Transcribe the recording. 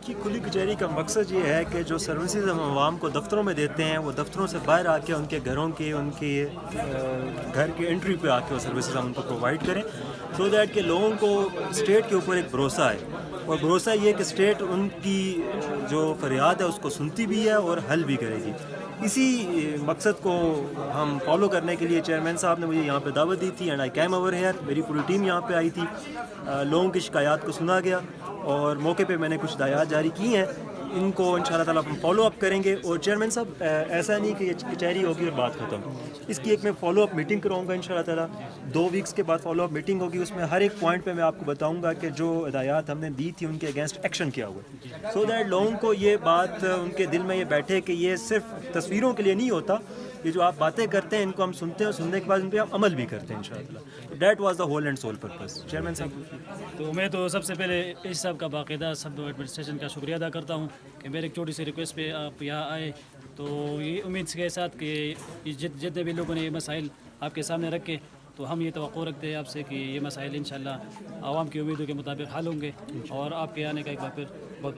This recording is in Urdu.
کی کھلی کچہری کا مقصد یہ ہے کہ جو سروسز ہم عوام کو دفتروں میں دیتے ہیں وہ دفتروں سے باہر آ کے ان کے گھروں کے ان کے گھر کے انٹری پہ آ کے وہ سروسز ہم ان کو پرووائڈ کریں سو دیٹ کہ لوگوں کو اسٹیٹ کے اوپر ایک بھروسہ ہے اور بھروسہ یہ کہ اسٹیٹ ان کی جو فریاد ہے اس کو سنتی بھی ہے اور حل بھی کرے گی. اسی مقصد کو ہم فالو کرنے کے لیے چیئرمین صاحب نے مجھے یہاں پہ دعوت دی تھی and I came over here. میری پوری ٹیم یہاں پہ آئی تھی. لوگوں کی شکایات کو سنا گیا اور موقع پہ میں نے کچھ ہدایات جاری کی ہیں. ان کو ان شاء اللہ تعالیٰ ہم فالو اپ کریں گے. اور چیئرمین صاحب ایسا نہیں کہ یہ کچہری ہوگی اور بات ختم. اس کی ایک میں فالو اپ میٹنگ کراؤں گا ان شاء اللہ تعالیٰ. 2 ویکس کے بعد فالو اپ میٹنگ ہوگی. اس میں ہر ایک پوائنٹ پہ میں آپ کو بتاؤں گا کہ جو ہدایات ہم نے دی تھی ان کے اگینسٹ ایکشن کیا ہوا ہے سو دیٹ لوگوں کو یہ بات ان کے دل میں یہ بیٹھے کہ یہ صرف تصویروں کے لیے نہیں ہوتا. یہ جو آپ باتیں کرتے ہیں ان کو ہم سنتے ہیں اور سننے کے بعد ان پہ ہم عمل بھی کرتے ہیں ان شاء اللہ. That was the whole and sole purpose. Chairman صاحب تو میں تو سب سے پہلے اس صاحب کا باقاعدہ سب ایڈمنسٹریشن کا شکریہ ادا کرتا ہوں کہ میرے ایک چھوٹی سی ریکویسٹ پہ آپ یہاں آئے. تو یہ امید کے ساتھ کہ جتنے بھی لوگوں نے یہ مسائل آپ کے سامنے رکھے تو ہم یہ توقع رکھتے ہیں آپ سے کہ یہ مسائل انشاءاللہ عوام کی امیدوں کے مطابق حل ہوں گے اور آپ کے آنے کا ایک بار پھر بہت